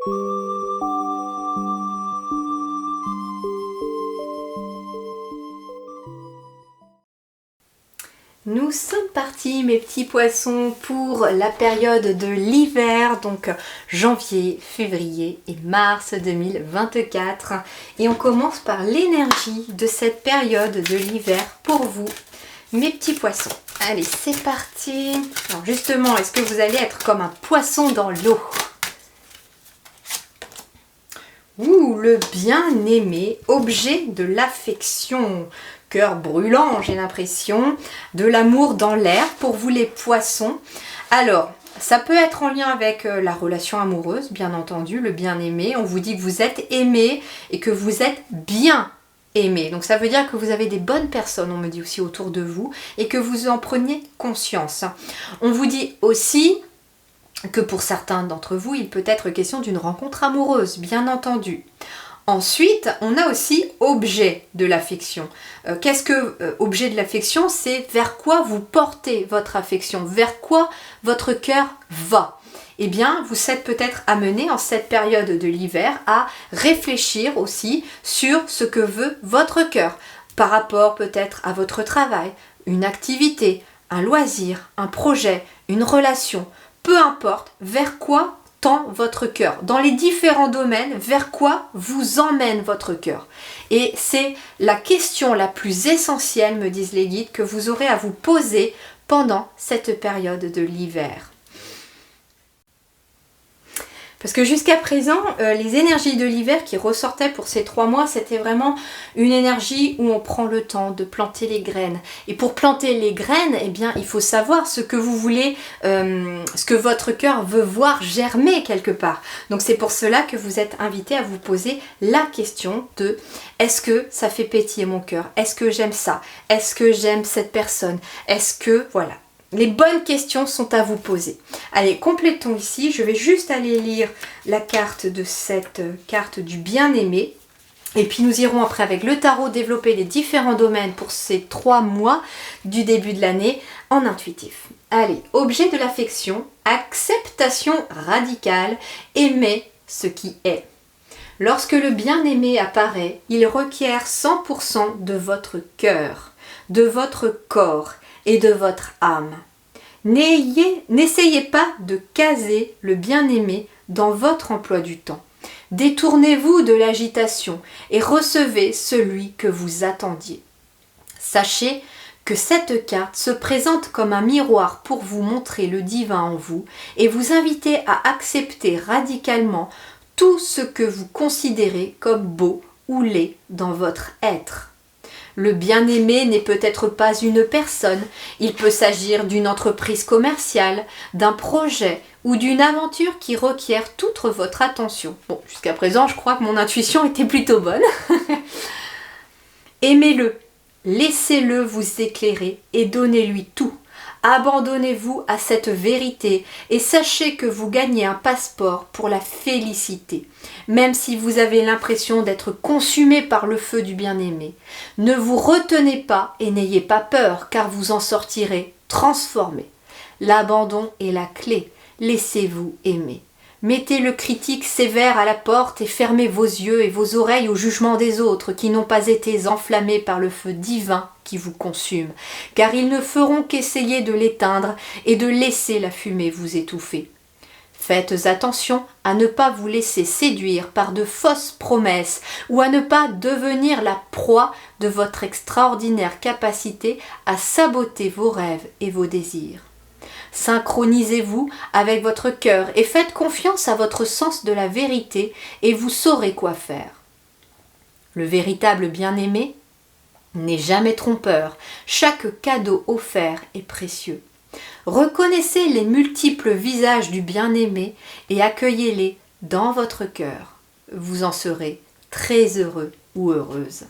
Nous sommes partis mes petits poissons pour la période de l'hiver, donc janvier, février et mars 2024. Et on commence par l'énergie de cette période de l'hiver pour vous, mes petits poissons. Allez, c'est parti. Alors justement, est-ce que vous allez être comme un poisson dans l'eau? Ouh, le bien-aimé, objet de l'affection. Cœur brûlant, j'ai l'impression, de l'amour dans l'air pour vous les poissons. Alors, ça peut être en lien avec la relation amoureuse, bien entendu, le bien-aimé. On vous dit que vous êtes aimé et que vous êtes bien aimé. Donc ça veut dire que vous avez des bonnes personnes, on me dit aussi, autour de vous et que vous en preniez conscience. On vous dit aussi que pour certains d'entre vous, il peut être question d'une rencontre amoureuse, bien entendu. Ensuite, on a aussi objet de l'affection. Qu'est-ce que objet de l'affection? C'est vers quoi vous portez votre affection, vers quoi votre cœur va. Eh bien, vous êtes peut-être amené en cette période de l'hiver à réfléchir aussi sur ce que veut votre cœur par rapport peut-être à votre travail, une activité, un loisir, un projet, une relation. Peu importe vers quoi tend votre cœur. Dans les différents domaines, vers quoi vous emmène votre cœur. Et c'est la question la plus essentielle, me disent les guides, que vous aurez à vous poser pendant cette période de l'hiver. Parce que jusqu'à présent, les énergies de l'hiver qui ressortaient pour ces 3 mois, c'était vraiment une énergie où on prend le temps de planter les graines. Et pour planter les graines, eh bien, il faut savoir ce que vous voulez, ce que votre cœur veut voir germer quelque part. Donc c'est pour cela que vous êtes invité à vous poser la question de est-ce que ça fait pétiller mon cœur? Est-ce que j'aime ça? Est-ce que j'aime cette personne? Est-ce que... Voilà. Les bonnes questions sont à vous poser. Allez, complétons ici. Je vais juste aller lire la carte de cette carte du bien-aimé. Et puis nous irons après avec le tarot développer les différents domaines pour ces 3 mois du début de l'année en intuitif. Allez, objet de l'affection, acceptation radicale, aimer ce qui est. Lorsque le bien-aimé apparaît, il requiert 100% de votre cœur, de votre corps et de votre âme. N'essayez pas de caser le bien-aimé dans votre emploi du temps. Détournez-vous de l'agitation et recevez celui que vous attendiez. Sachez que cette carte se présente comme un miroir pour vous montrer le divin en vous et vous inviter à accepter radicalement tout ce que vous considérez comme beau ou laid dans votre être. Le bien-aimé n'est peut-être pas une personne, il peut s'agir d'une entreprise commerciale, d'un projet ou d'une aventure qui requiert toute votre attention. Bon, jusqu'à présent, je crois que mon intuition était plutôt bonne. Aimez-le, laissez-le vous éclairer et donnez-lui tout. Abandonnez-vous à cette vérité et sachez que vous gagnez un passeport pour la félicité, même si vous avez l'impression d'être consumé par le feu du bien-aimé. Ne vous retenez pas et n'ayez pas peur car vous en sortirez transformé. L'abandon est la clé, laissez-vous aimer. Mettez le critique sévère à la porte et fermez vos yeux et vos oreilles au jugement des autres qui n'ont pas été enflammés par le feu divin qui vous consume, car ils ne feront qu'essayer de l'éteindre et de laisser la fumée vous étouffer. Faites attention à ne pas vous laisser séduire par de fausses promesses ou à ne pas devenir la proie de votre extraordinaire capacité à saboter vos rêves et vos désirs. Synchronisez-vous avec votre cœur et faites confiance à votre sens de la vérité et vous saurez quoi faire. Le véritable bien-aimé n'est jamais trompeur. Chaque cadeau offert est précieux. Reconnaissez les multiples visages du bien-aimé et accueillez-les dans votre cœur. Vous en serez très heureux ou heureuse.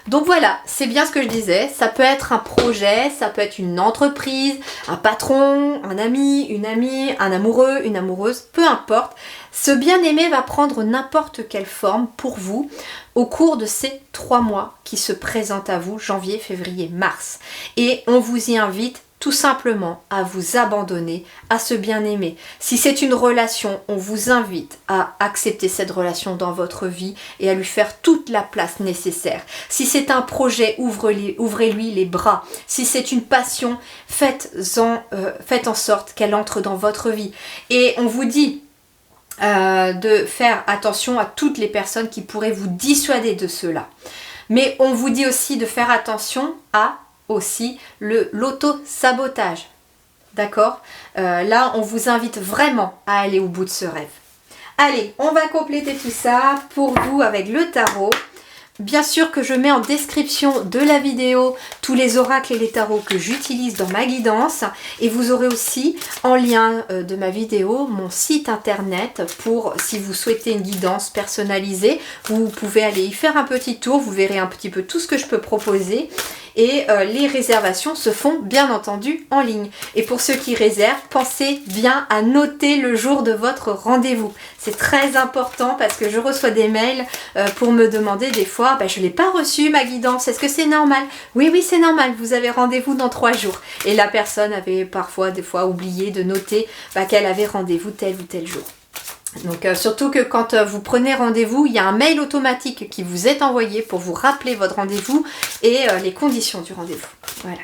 Donc voilà, c'est bien ce que je disais, ça peut être un projet, ça peut être une entreprise, un patron, un ami, une amie, un amoureux, une amoureuse, peu importe. Ce bien-aimé va prendre n'importe quelle forme pour vous au cours de ces 3 mois qui se présentent à vous, janvier, février, mars. Et on vous y invite tout simplement à vous abandonner à ce bien-aimé. Si c'est une relation, on vous invite à accepter cette relation dans votre vie et à lui faire toute la place nécessaire. Si c'est un projet, ouvrez-lui les bras. Si c'est une passion, faites en sorte qu'elle entre dans votre vie. Et on vous dit de faire attention à toutes les personnes qui pourraient vous dissuader de cela. Mais on vous dit aussi de faire attention à aussi l'auto-sabotage. D'accord? Là, on vous invite vraiment à aller au bout de ce rêve. Allez, on va compléter tout ça pour vous avec le tarot. Bien sûr que je mets en description de la vidéo tous les oracles et les tarots que j'utilise dans ma guidance. Et vous aurez aussi en lien de ma vidéo mon site internet pour si vous souhaitez une guidance personnalisée. Vous pouvez aller y faire un petit tour, vous verrez un petit peu tout ce que je peux proposer. Et les réservations se font bien entendu en ligne. Et pour ceux qui réservent, pensez bien à noter le jour de votre rendez-vous. C'est très important parce que je reçois des mails pour me demander des fois, je ne l'ai pas reçu ma guidance, est-ce que c'est normal? Oui, oui, c'est normal, vous avez rendez-vous dans 3 jours. Et la personne avait parfois, des fois, oublié de noter qu'elle avait rendez-vous tel ou tel jour. Donc surtout que quand vous prenez rendez-vous, il y a un mail automatique qui vous est envoyé pour vous rappeler votre rendez-vous et les conditions du rendez-vous. Voilà.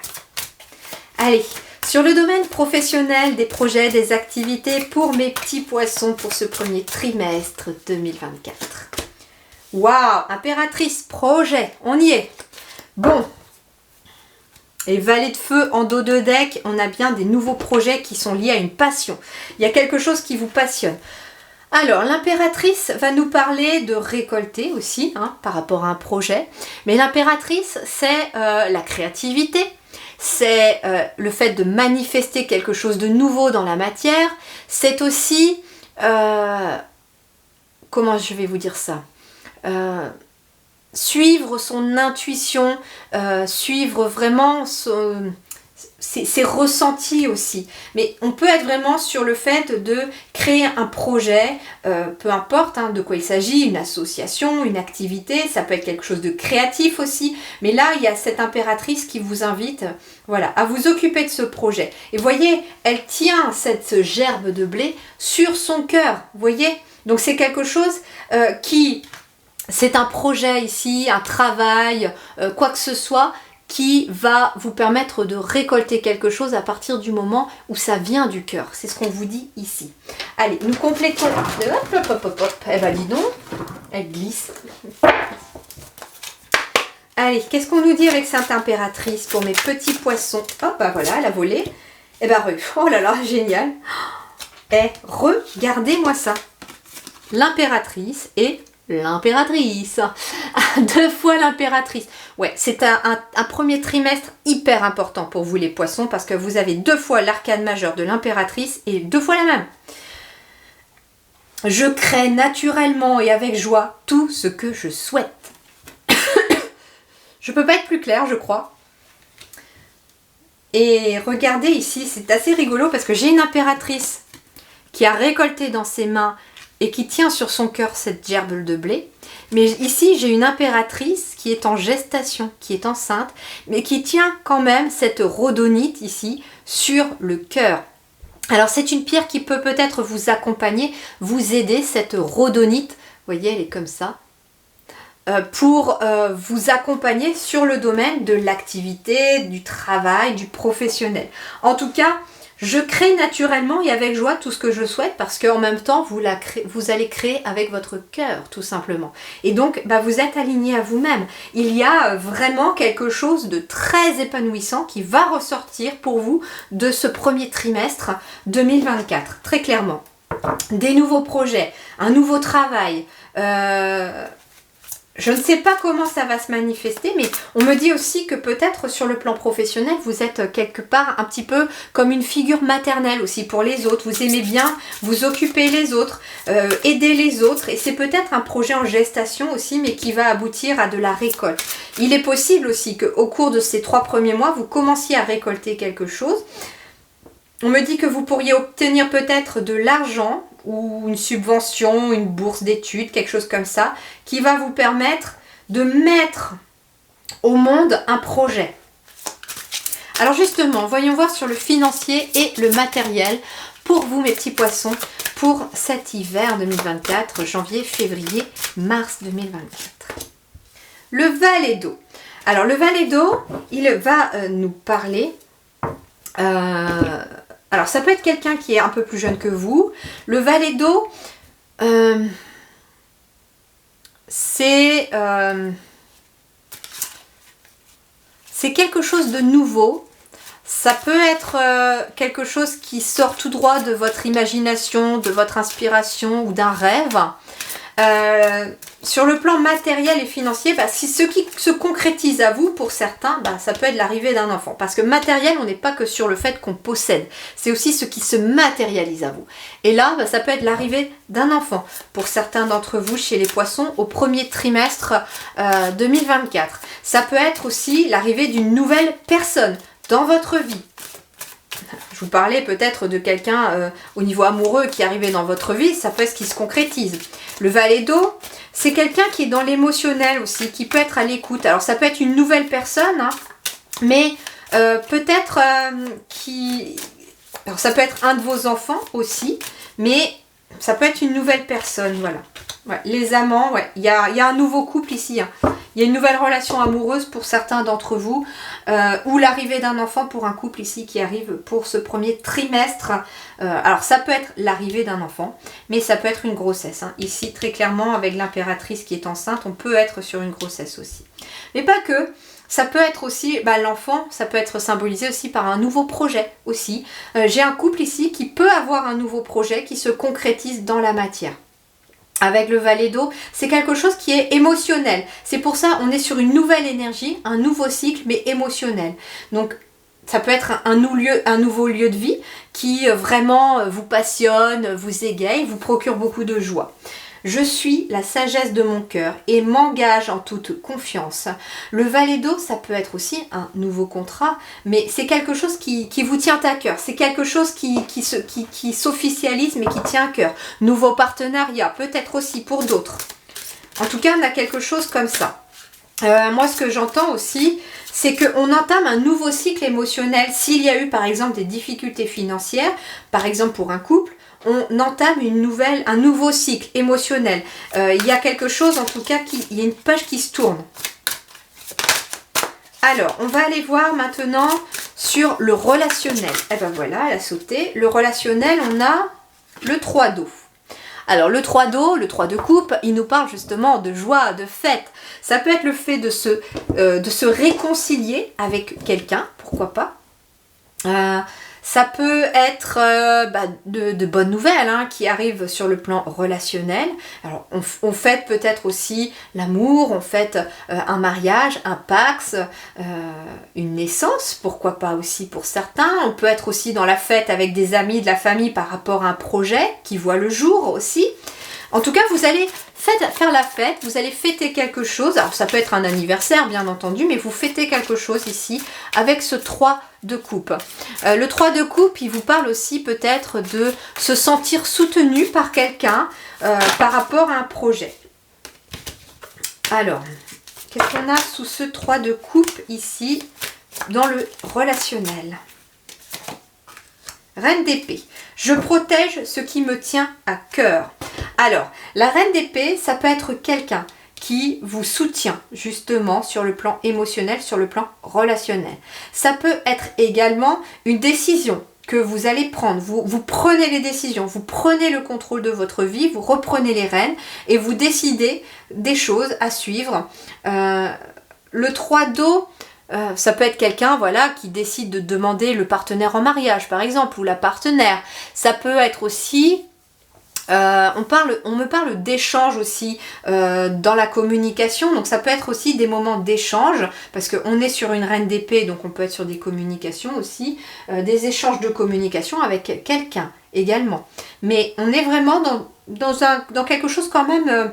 Allez, sur le domaine professionnel, des projets, des activités pour mes petits poissons pour ce premier trimestre 2024. Waouh, impératrice, projet, on y est. Bon. Et valet de feu en dos de deck, on a bien des nouveaux projets qui sont liés à une passion. Il y a quelque chose qui vous passionne. Alors, l'impératrice va nous parler de récolter aussi, par rapport à un projet. Mais l'impératrice, c'est la créativité, c'est le fait de manifester quelque chose de nouveau dans la matière. C'est aussi, comment je vais vous dire ça, suivre son intuition, suivre vraiment ses ressentis aussi. Mais on peut être vraiment sur le fait de créer un projet, peu importe de quoi il s'agit, une association, une activité, ça peut être quelque chose de créatif aussi. Mais là, il y a cette impératrice qui vous invite à vous occuper de ce projet. Et voyez, elle tient cette gerbe de blé sur son cœur, voyez. Donc c'est quelque chose c'est un projet ici, un travail, quoi que ce soit, qui va vous permettre de récolter quelque chose à partir du moment où ça vient du cœur. C'est ce qu'on vous dit ici. Allez, nous complétons. Hop, hop, hop, hop, hop. Eh ben dis donc, elle glisse. Allez, qu'est-ce qu'on nous dit avec cette impératrice pour mes petits poissons? Hop, voilà, elle a volé. Eh ben, oh là là, génial. Regardez-moi ça. L'impératrice et l'impératrice. 2 fois l'impératrice. Ouais, c'est un premier trimestre hyper important pour vous les poissons parce que vous avez 2 fois l'arcane majeure de l'impératrice et 2 fois la même. Je crée naturellement et avec joie tout ce que je souhaite. Je peux pas être plus claire, je crois. Et regardez ici, c'est assez rigolo parce que j'ai une impératrice qui a récolté dans ses mains et qui tient sur son cœur cette gerbe de blé. Mais ici, j'ai une impératrice qui est en gestation, qui est enceinte, mais qui tient quand même cette rhodonite ici sur le cœur. Alors, c'est une pierre qui peut peut-être vous accompagner, vous aider, cette rhodonite. Vous voyez, elle est comme ça. Pour vous accompagner sur le domaine de l'activité, du travail, du professionnel. En tout cas, je crée naturellement et avec joie tout ce que je souhaite parce qu'en même temps, vous allez créer avec votre cœur, tout simplement. Et donc, vous êtes aligné à vous-même. Il y a vraiment quelque chose de très épanouissant qui va ressortir pour vous de ce premier trimestre 2024, très clairement. Des nouveaux projets, un nouveau travail, je ne sais pas comment ça va se manifester, mais on me dit aussi que peut-être sur le plan professionnel, vous êtes quelque part un petit peu comme une figure maternelle aussi pour les autres. Vous aimez bien vous occuper les autres, aider les autres. Et c'est peut-être un projet en gestation aussi, mais qui va aboutir à de la récolte. Il est possible aussi qu'au cours de ces 3 premiers mois, vous commenciez à récolter quelque chose. On me dit que vous pourriez obtenir peut-être de l'argent ou une subvention, une bourse d'études, quelque chose comme ça, qui va vous permettre de mettre au monde un projet. Alors justement, voyons voir sur le financier et le matériel pour vous mes petits poissons pour cet hiver 2024, janvier, février, mars 2024. Le valet d'eau. Alors le valet d'eau, il va nous parler... alors ça peut être quelqu'un qui est un peu plus jeune que vous. Le valet d'eau, c'est quelque chose de nouveau. Ça peut être quelque chose qui sort tout droit de votre imagination, de votre inspiration ou d'un rêve. Sur le plan matériel et financier, si ce qui se concrétise à vous, pour certains, ça peut être l'arrivée d'un enfant. Parce que matériel, on n'est pas que sur le fait qu'on possède. C'est aussi ce qui se matérialise à vous. Et là, ça peut être l'arrivée d'un enfant. Pour certains d'entre vous, chez les poissons, au premier trimestre 2024. Ça peut être aussi l'arrivée d'une nouvelle personne dans votre vie. Je vous parlais peut-être de quelqu'un au niveau amoureux qui arrivait dans votre vie, ça peut être ce qui se concrétise. Le valet d'eau, c'est quelqu'un qui est dans l'émotionnel aussi, qui peut être à l'écoute. Alors ça peut être une nouvelle personne, hein, mais peut-être alors ça peut être un de vos enfants aussi, mais ça peut être une nouvelle personne, voilà. Ouais, les amants, ouais, il y a un nouveau couple ici, hein. Il y a une nouvelle relation amoureuse pour certains d'entre vous, ou l'arrivée d'un enfant pour un couple ici qui arrive pour ce premier trimestre. Alors ça peut être l'arrivée d'un enfant, mais ça peut être une grossesse, hein. Ici très clairement avec l'impératrice qui est enceinte, on peut être sur une grossesse aussi. Mais pas que, ça peut être aussi, l'enfant, ça peut être symbolisé aussi par un nouveau projet aussi. J'ai un couple ici qui peut avoir un nouveau projet qui se concrétise dans la matière. Avec le valet d'eau, c'est quelque chose qui est émotionnel. C'est pour ça on est sur une nouvelle énergie, un nouveau cycle, mais émotionnel. Donc ça peut être un nouveau lieu de vie qui vraiment vous passionne, vous égaye, vous procure beaucoup de joie. Je suis la sagesse de mon cœur et m'engage en toute confiance. Le valet d'eau, ça peut être aussi un nouveau contrat, mais c'est quelque chose qui vous tient à cœur. C'est quelque chose qui s'officialise mais qui tient à cœur. Nouveau partenariat, peut-être aussi pour d'autres. En tout cas, on a quelque chose comme ça. Moi, ce que j'entends aussi, c'est qu'on entame un nouveau cycle émotionnel. S'il y a eu, par exemple, des difficultés financières, par exemple pour un couple, on entame un nouveau cycle émotionnel. Il y a quelque chose, en tout cas, il y a une page qui se tourne. Alors, on va aller voir maintenant sur le relationnel. Et ben voilà, elle a sauté. Le relationnel, on a le 3 d'eau. Alors, le 3 d'eau, le 3 de coupe, il nous parle justement de joie, de fête. Ça peut être le fait de se réconcilier avec quelqu'un, pourquoi pas. Ça peut être de bonnes nouvelles qui arrivent sur le plan relationnel. Alors on fête peut-être aussi l'amour, on fête un mariage, un pax, une naissance, pourquoi pas aussi pour certains. On peut être aussi dans la fête avec des amis, de la famille par rapport à un projet qui voit le jour aussi. En tout cas, vous allez faire la fête, vous allez fêter quelque chose. Alors ça peut être un anniversaire bien entendu, mais vous fêtez quelque chose ici avec ce 3 de coupe. Le 3 de coupe, il vous parle aussi peut-être de se sentir soutenu par quelqu'un par rapport à un projet. Alors, qu'est-ce qu'on a sous ce 3 de coupe ici dans le relationnel? Reine d'épée. Je protège ce qui me tient à cœur. Alors, la reine d'épée, ça peut être quelqu'un qui vous soutient justement sur le plan émotionnel, sur le plan relationnel. Ça peut être également une décision que vous allez prendre. Vous prenez les décisions, vous prenez le contrôle de votre vie, vous reprenez les rênes et vous décidez des choses à suivre. Le 3 d'eau, ça peut être quelqu'un qui décide de demander le partenaire en mariage par exemple, ou la partenaire. Ça peut être aussi... on me parle d'échange aussi dans la communication, donc ça peut être aussi des moments d'échange, parce qu'on est sur une reine d'épée, donc on peut être sur des communications aussi, des échanges de communication avec quelqu'un également. Mais on est vraiment dans quelque chose quand même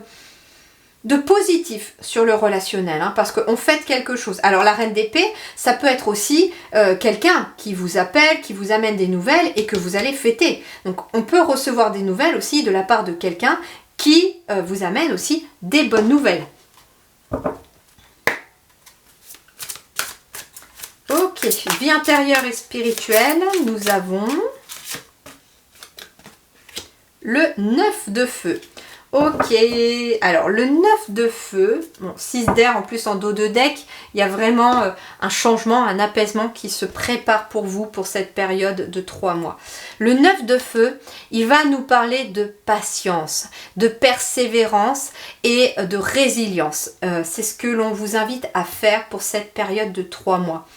de positif sur le relationnel, parce qu'on fête quelque chose. Alors la reine d'épée, ça peut être aussi quelqu'un qui vous appelle, qui vous amène des nouvelles et que vous allez fêter. Donc on peut recevoir des nouvelles aussi de la part de quelqu'un qui vous amène aussi des bonnes nouvelles. Ok, vie intérieure et spirituelle, nous avons le 9 de feu. Ok, alors le 9 de feu, bon, 6 d'air en plus en dos de deck, il y a vraiment un changement, un apaisement qui se prépare pour vous pour cette période de 3 mois. Le 9 de feu, il va nous parler de patience, de persévérance et de résilience. C'est ce que l'on vous invite à faire pour cette période de 3 mois.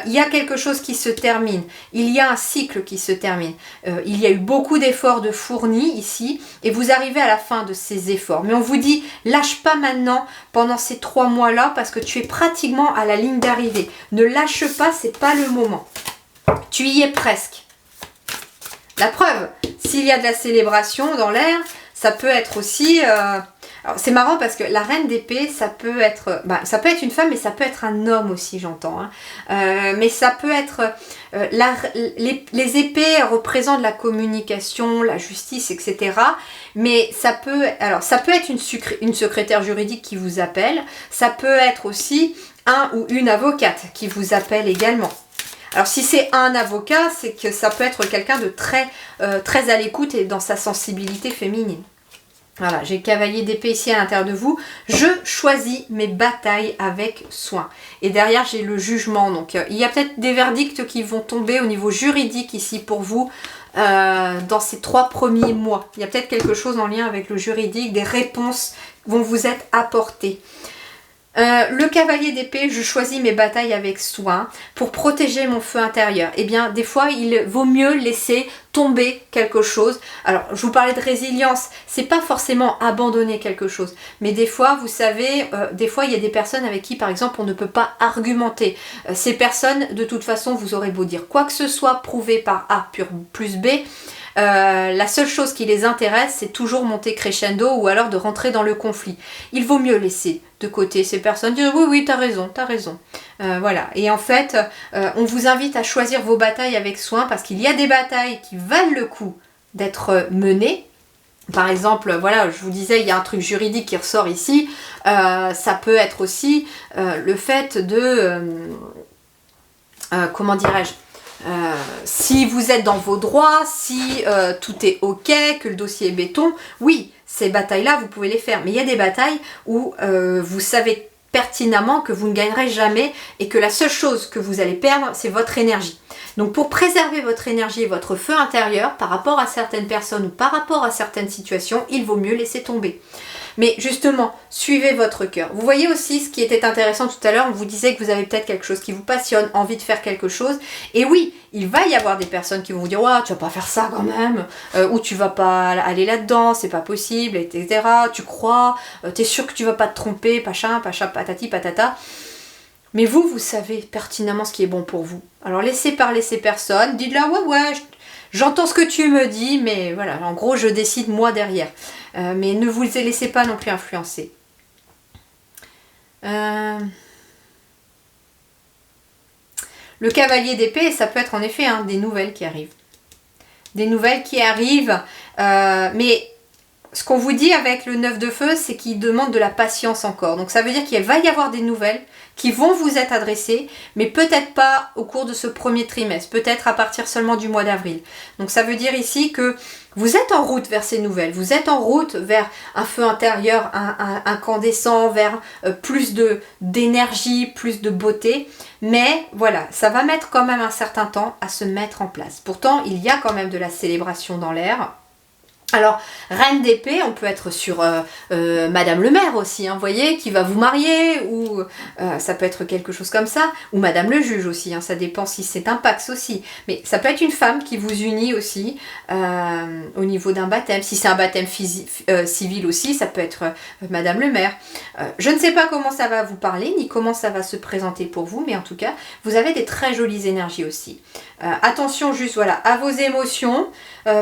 Il y a quelque chose qui se termine, il y a un cycle qui se termine. Il y a eu beaucoup d'efforts de fournis ici et vous arrivez à la fin de ces efforts. Mais on vous dit, lâche pas maintenant pendant ces 3 mois-là parce que tu es pratiquement à la ligne d'arrivée. Ne lâche pas, c'est pas le moment. Tu y es presque. La preuve, s'il y a de la célébration dans l'air, ça peut être aussi... Alors c'est marrant parce que la reine d'épée, ça peut être une femme, mais ça peut être un homme aussi, j'entends. Hein. Mais ça peut être... les épées représentent la communication, la justice, etc. Mais ça peut être une secrétaire juridique qui vous appelle. Ça peut être aussi un ou une avocate qui vous appelle également. Alors si c'est un avocat, c'est que ça peut être quelqu'un de très à l'écoute et dans sa sensibilité féminine. Voilà, j'ai le cavalier d'épée ici à l'intérieur de vous. Je choisis mes batailles avec soin. Et derrière, j'ai le jugement. Donc, il y a peut-être des verdicts qui vont tomber au niveau juridique ici pour vous dans ces 3 premiers mois. Il y a peut-être quelque chose en lien avec le juridique. Des réponses vont vous être apportées. Le cavalier d'épée, je choisis mes batailles avec soin pour protéger mon feu intérieur. Eh bien, des fois, il vaut mieux laisser tomber quelque chose. Alors, je vous parlais de résilience, c'est pas forcément abandonner quelque chose. Mais des fois, vous savez, des fois, il y a des personnes avec qui, par exemple, on ne peut pas argumenter. Ces personnes, de toute façon, vous aurez beau dire quoi que ce soit prouvé par A plus B. La seule chose qui les intéresse, c'est toujours monter crescendo ou alors de rentrer dans le conflit. Il vaut mieux laisser de côté ces personnes, dire oui, t'as raison. Voilà. Et en fait, on vous invite à choisir vos batailles avec soin parce qu'il y a des batailles qui valent le coup d'être menées. Par exemple, voilà, je vous disais, il y a un truc juridique qui ressort ici. Ça peut être aussi le fait de... comment dirais-je ? Si vous êtes dans vos droits, si tout est ok, que le dossier est béton, oui, ces batailles-là, vous pouvez les faire. Mais il y a des batailles où vous savez pertinemment que vous ne gagnerez jamais et que la seule chose que vous allez perdre, c'est votre énergie. Donc pour préserver votre énergie et votre feu intérieur par rapport à certaines personnes ou par rapport à certaines situations, il vaut mieux laisser tomber. Mais justement, suivez votre cœur. Vous voyez aussi ce qui était intéressant tout à l'heure, on vous disait que vous avez peut-être quelque chose qui vous passionne, envie de faire quelque chose. Et oui, il va y avoir des personnes qui vont vous dire « Ouais, tu vas pas faire ça quand même, ou tu vas pas aller là-dedans, c'est pas possible, etc. Tu crois, t'es sûr que tu vas pas te tromper, pacha, patati, patata. » Mais vous savez pertinemment ce qui est bon pour vous. Alors laissez parler ces personnes, dites-leur « Ouais, j'entends ce que tu me dis, mais voilà, en gros, je décide moi derrière. » Mais ne vous laissez pas non plus influencer. Le cavalier d'épée, ça peut être en effet des nouvelles qui arrivent. Des nouvelles qui arrivent, mais ce qu'on vous dit avec le 9 de feu, c'est qu'il demande de la patience encore. Donc ça veut dire qu'il va y avoir des nouvelles qui vont vous être adressées, mais peut-être pas au cours de ce premier trimestre, peut-être à partir seulement du mois d'avril. Donc ça veut dire ici que vous êtes en route vers ces nouvelles, vous êtes en route vers un feu intérieur incandescent, vers plus d'énergie, plus de beauté. Mais voilà, ça va mettre quand même un certain temps à se mettre en place. Pourtant, il y a quand même de la célébration dans l'air. Alors, reine d'épée, on peut être sur Madame le maire aussi, hein, vous voyez, qui va vous marier, ou ça peut être quelque chose comme ça, ou Madame le juge aussi, hein, ça dépend si c'est un pax aussi. Mais ça peut être une femme qui vous unit aussi au niveau d'un baptême. Si c'est un baptême civil aussi, ça peut être Madame le maire. Je ne sais pas comment ça va vous parler, ni comment ça va se présenter pour vous, mais en tout cas, vous avez des très jolies énergies aussi. Attention juste voilà à vos émotions,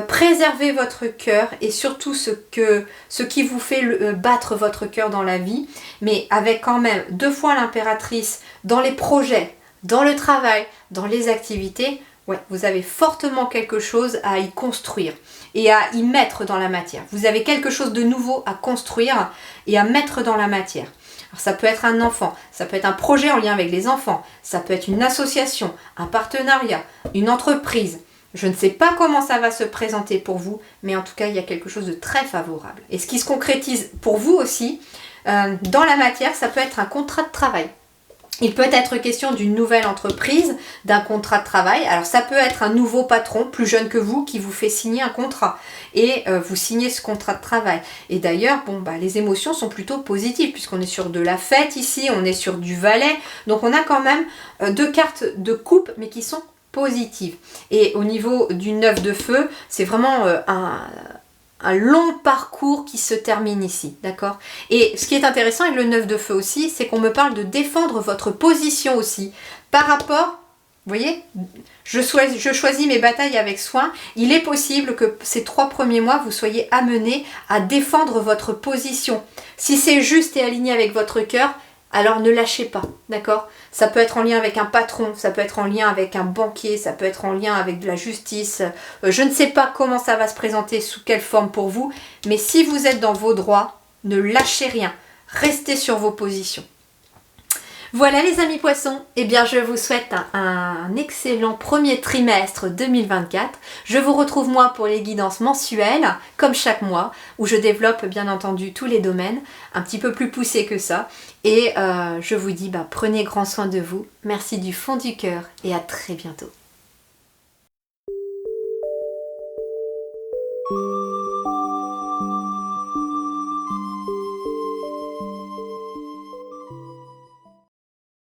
préservez votre cœur et surtout ce qui vous fait battre votre cœur dans la vie, mais avec quand même 2 fois l'impératrice dans les projets, dans le travail, dans les activités. Ouais, vous avez fortement quelque chose à y construire et à y mettre dans la matière. Vous avez quelque chose de nouveau à construire et à mettre dans la matière. Alors ça peut être un enfant, ça peut être un projet en lien avec les enfants, ça peut être une association, un partenariat, une entreprise. Je ne sais pas comment ça va se présenter pour vous, mais en tout cas, il y a quelque chose de très favorable. Et ce qui se concrétise pour vous aussi, dans la matière, ça peut être un contrat de travail. Il peut être question d'une nouvelle entreprise, d'un contrat de travail. Alors ça peut être un nouveau patron, plus jeune que vous, qui vous fait signer un contrat. Et vous signez ce contrat de travail. Et d'ailleurs, les émotions sont plutôt positives, puisqu'on est sur de la fête ici, on est sur du valet. Donc on a quand même 2 cartes de coupe, mais qui sont positives. Et au niveau du 9 de feu, c'est vraiment un long parcours qui se termine ici, d'accord? Et ce qui est intéressant avec le 9 de feu aussi, c'est qu'on me parle de défendre votre position aussi, par rapport, vous voyez, je choisis mes batailles avec soin. Il est possible que ces 3 premiers mois, vous soyez amenés à défendre votre position. Si c'est juste et aligné avec votre cœur, alors ne lâchez pas, d'accord? Ça peut être en lien avec un patron, ça peut être en lien avec un banquier, ça peut être en lien avec de la justice. Je ne sais pas comment ça va se présenter, sous quelle forme pour vous, mais si vous êtes dans vos droits, ne lâchez rien. Restez sur vos positions. Voilà les amis poissons, eh bien je vous souhaite un excellent premier trimestre 2024. Je vous retrouve moi pour les guidances mensuelles, comme chaque mois, où je développe bien entendu tous les domaines, un petit peu plus poussés que ça. Et je vous dis, prenez grand soin de vous, merci du fond du cœur et à très bientôt.